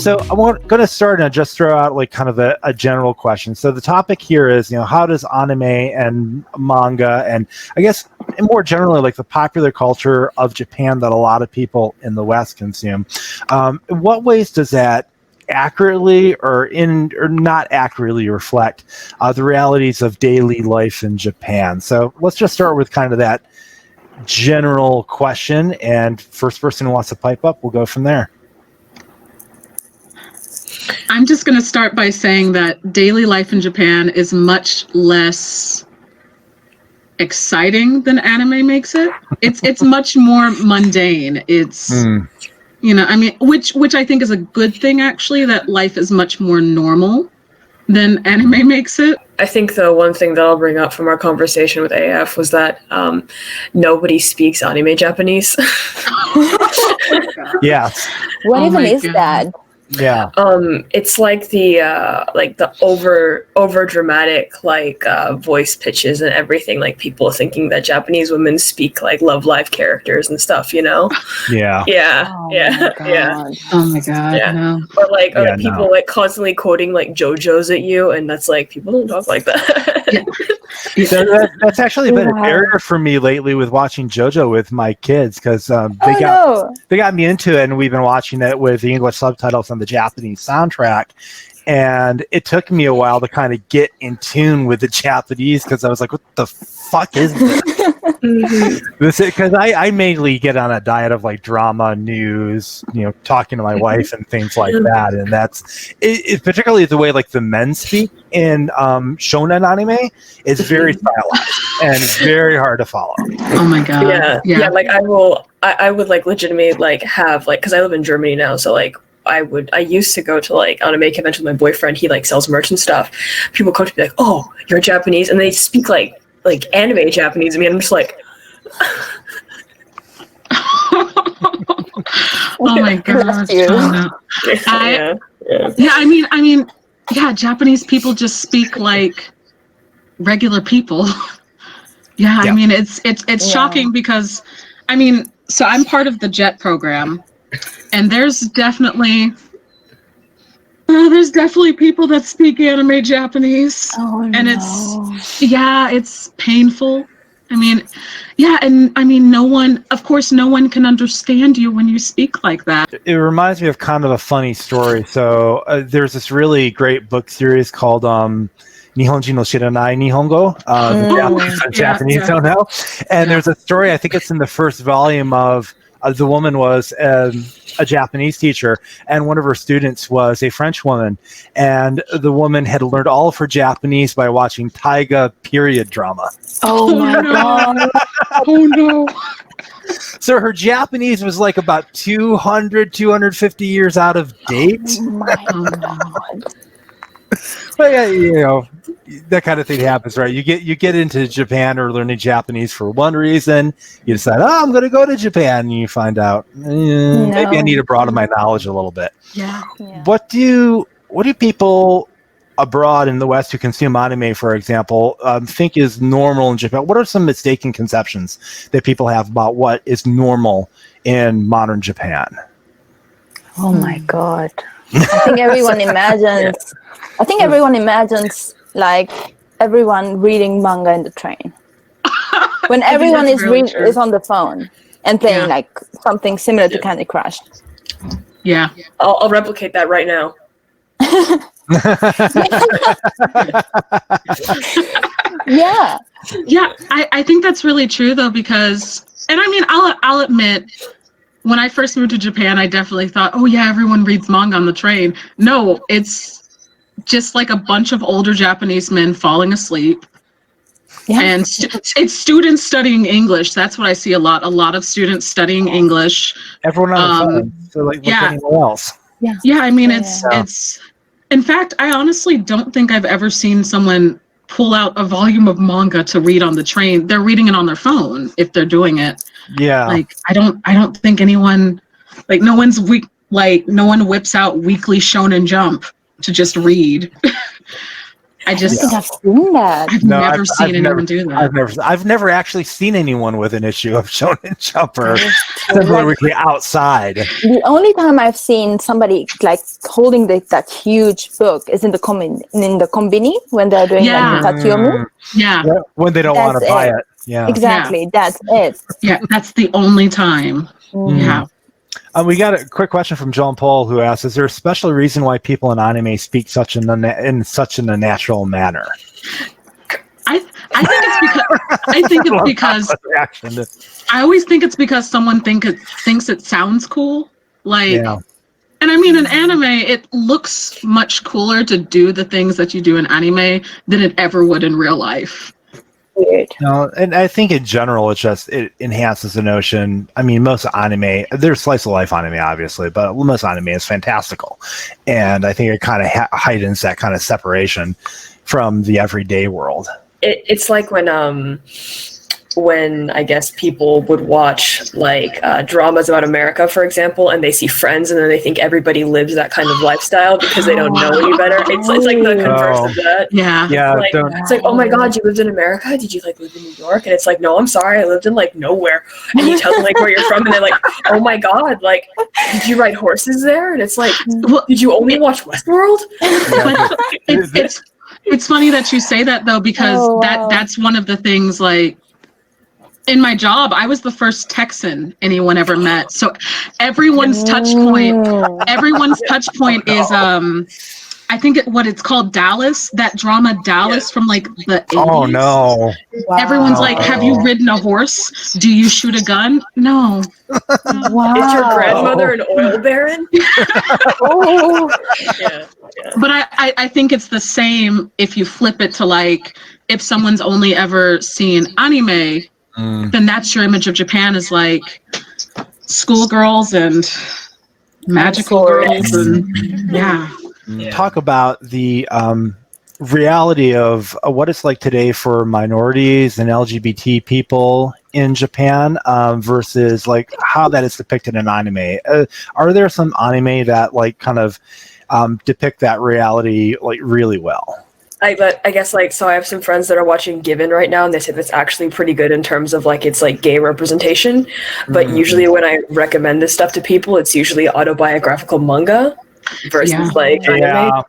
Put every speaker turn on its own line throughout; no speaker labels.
So I'm going to start and just throw out like kind of a general question. So the topic here is, how does anime and manga, and I guess more generally like the popular culture of Japan that a lot of people in the West consume, in what ways does that accurately or not accurately reflect the realities of daily life in Japan? So let's just start with kind of that general question, and first person who wants to pipe up, we'll go from there.
I'm just going to start by saying that daily life in Japan is much less exciting than anime makes it. It's much more mundane. It's which I think is a good thing, actually, that life is much more normal than anime makes it.
I think the one thing that I'll bring up from our conversation with AF was that nobody speaks anime Japanese.
Yes.
What even is that?
Yeah.
It's like the over dramatic voice pitches and everything, like people thinking that Japanese women speak like Love Live characters and stuff,
Yeah.
Yeah.
Oh
Yeah.
my
Yeah.
God.
Oh my God.
Yeah.
No.
Or people like constantly quoting like JoJo's at you, and that's like, people don't talk like that.
Yeah.
That's actually been a barrier for me lately with watching JoJo with my kids, because they got me into it, and we've been watching it with the English subtitles and the Japanese soundtrack. And it took me a while to kind of get in tune with the Japanese, because I was like, what the fuck is this? Because I mainly get on a diet of like drama, news, talking to my wife and things like that. And that's it, particularly the way like the men speak in shonen anime is very stylized and very hard to follow.
Oh my God.
Yeah. Like I would like legitimately like have like, because I live in Germany now, so like I used to go to like anime convention with my boyfriend. He like sells merch and stuff. People come to me like, "Oh, you're Japanese," and they speak like anime Japanese. I mean, I'm just like,
oh my God. I mean, Japanese people just speak like regular people. I mean, it's shocking because, I mean, so I'm part of the JET program. And there's definitely people that speak anime Japanese, and it's painful. I mean, and I mean, no one can understand you when you speak like that.
It reminds me of kind of a funny story. So there's this really great book series called Nihonji no Shiranai Nihongo. The Japanese don't know. And there's a story, I think it's in the first volume of the woman was a Japanese teacher, and one of her students was a French woman, and the woman had learned all of her Japanese by watching Taiga period drama.
Oh my God.
Oh no.
So her Japanese was like about 250 years out of date.
Oh my God.
But yeah, that kind of thing happens, right? You get into Japan or learning Japanese for one reason. You decide, I'm going to go to Japan, and you find out maybe I need to broaden my knowledge a little bit.
Yeah.
What do people abroad in the West who consume anime, for example, think is normal in Japan? What are some mistaken conceptions that people have about what is normal in modern Japan?
Oh my God. I think everyone imagines. I think everyone imagines like everyone reading manga in the train. When everyone is on the phone and playing like something similar to Candy Crush.
Yeah.
I'll replicate that right now.
Yeah.
Yeah, I think that's really true though, because, and I mean, I'll admit, when I first moved to Japan, I definitely thought, oh yeah, everyone reads manga on the train. No, it's just like a bunch of older Japanese men falling asleep. Yeah. And it's students studying English. That's what I see a lot. A lot of students studying English.
Everyone on the phone. So like, what's anyone else?
Yeah. Yeah, I mean, it's. In fact, I honestly don't think I've ever seen someone pull out a volume of manga to read on the train. They're reading it on their phone if they're doing it.
Yeah.
Like I don't think anyone, like no one whips out Weekly Shonen Jump to just read. I just
think I've seen that.
I've never seen anyone do that.
I've never actually seen anyone with an issue of Shonen Jump or similarly outside.
The only time I've seen somebody like holding that huge book is in the konbini when they're doing like the Tatsumi.
Yeah.
When they don't want to buy it. Yeah.
Exactly. That's it.
Yeah, that's the only time. Yeah.
We got a quick question from John Paul who asks, is there a special reason why people in anime speak in such an unnatural manner?
I think it's because I always think it's because someone thinks it sounds cool. Like, and I mean, in anime, it looks much cooler to do the things that you do in anime than it ever would in real life.
No, and I think in general, it enhances the notion. I mean, most anime, there's slice of life anime, obviously, but most anime is fantastical, and I think it kind of heightens that kind of separation from the everyday world.
It's like when I guess people would watch like dramas about America, for example, and they see Friends, and then they think everybody lives that kind of lifestyle because they don't know any better. It's like the converse of that.
Yeah.
It's like, oh my God, you lived in America? Did you like live in New York? And it's like, no, I'm sorry, I lived in like nowhere. And you tell them like where you're from, and they're like, oh my God, like, did you ride horses there? And it's like, did you only watch Westworld?
It's funny that you say that though, because that's one of the things like. In my job, I was the first Texan anyone ever met. So everyone's touch point is I think what it's called Dallas, that drama Dallas from like the 80s.
Oh no.
Wow.
Everyone's like, have you ridden a horse? Do you shoot a gun? No.
Wow.
Is your grandmother an oil baron?
But I think it's the same if you flip it to like, if someone's only ever seen anime, then that's your image of Japan is like schoolgirls and magical girls and
Talk about the reality of what it's like today for minorities and LGBT people in Japan versus like how that is depicted in anime. Are there some anime that like kind of depict that reality like really well?
I guess like, so I have some friends that are watching Given right now, and they said it's actually pretty good in terms of like it's like gay representation. But usually when I recommend this stuff to people, it's usually autobiographical manga versus like anime.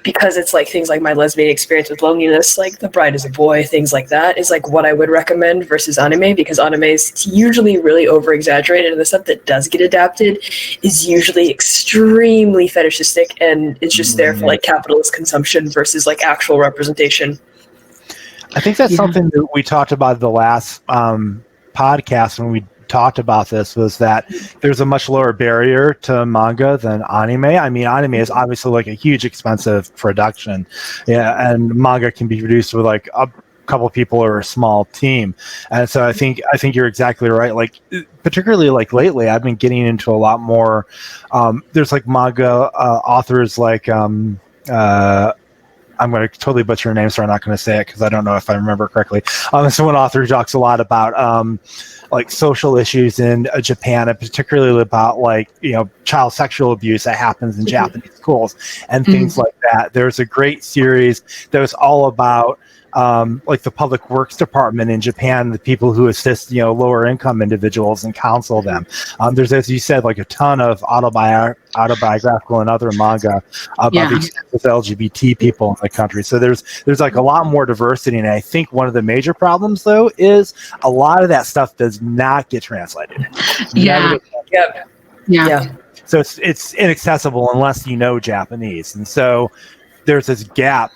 Because it's like things like my lesbian experience with loneliness, like The Bride is a Boy, things like that is like what I would recommend versus anime, because anime is usually really over exaggerated, and the stuff that does get adapted is usually extremely fetishistic, and it's just there for like capitalist consumption versus like actual representation.
I think that's something that we talked about the last podcast when we talked about this, was that there's a much lower barrier to manga than anime. I mean, anime is obviously like a huge expensive production, and manga can be produced with like a couple people or a small team. And so I think you're exactly right. Like particularly like lately, I've been getting into a lot more. There's like manga authors like I'm going to totally butcher her name, so I'm not going to say it because I don't know if I remember correctly. So one author who talks a lot about like social issues in Japan, and particularly about like, you know, child sexual abuse that happens in Japanese schools and things like that. There's a great series that was all about like the public works department in Japan, the people who assist, you know, lower income individuals and counsel them. There's, as you said, like a ton of autobiographical and other manga about the LGBT people in the country. So there's like a lot more diversity. And I think one of the major problems though is a lot of that stuff does not get translated. So it's inaccessible unless you know Japanese. And so there's this gap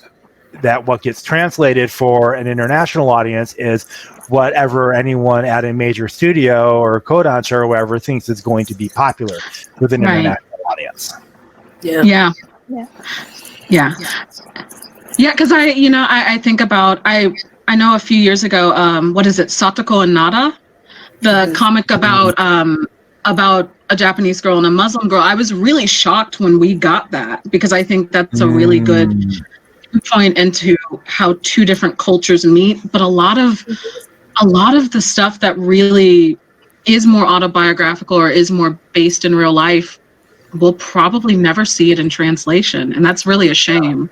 that what gets translated for an international audience is whatever anyone at a major studio or Kodansha or whatever thinks is going to be popular with an international audience.
Yeah, because I think about, I know a few years ago, what is it, Satoko and Nada, the comic about a Japanese girl and a Muslim girl. I was really shocked when we got that, because I think that's a really good point into how two different cultures meet. But a lot of the stuff that really is more autobiographical or is more based in real life, we'll probably never see it in translation, and that's really a shame.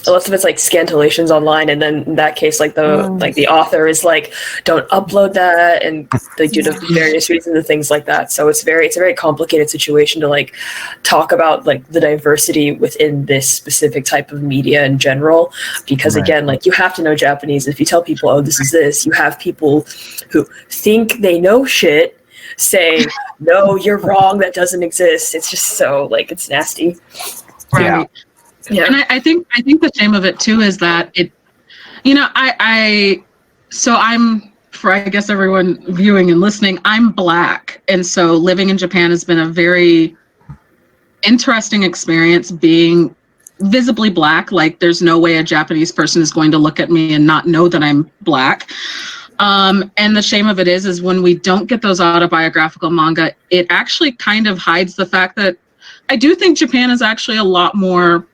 Lots of it's like scantilations online, and then in that case, like the author is like, don't upload that, and they do the various reasons and things like that. So it's a very complicated situation to like talk about like the diversity within this specific type of media in general, because again, like you have to know Japanese. If you tell people, oh, this is this, you have people who think they know shit saying, no, you're wrong, that doesn't exist. It's just so like, it's nasty.
Right. Yeah. And I think the shame of it too is that it, you know, so I'm, for I guess everyone viewing and listening, I'm Black. And so living in Japan has been a very interesting experience being visibly Black. Like there's no way a Japanese person is going to look at me and not know that I'm Black. And the shame of it is when we don't get those autobiographical manga, it actually kind of hides the fact that I do think Japan is actually a lot more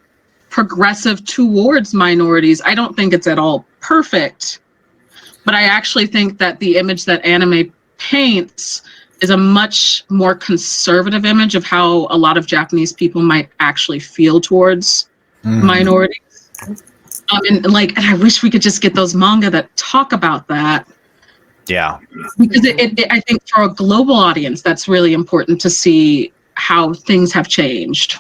progressive towards minorities. I don't think it's at all perfect, but I actually think that the image that anime paints is a much more conservative image of how a lot of Japanese people might actually feel towards minorities. And I wish we could just get those manga that talk about that.
Yeah.
Because I think for a global audience, that's really important to see how things have changed.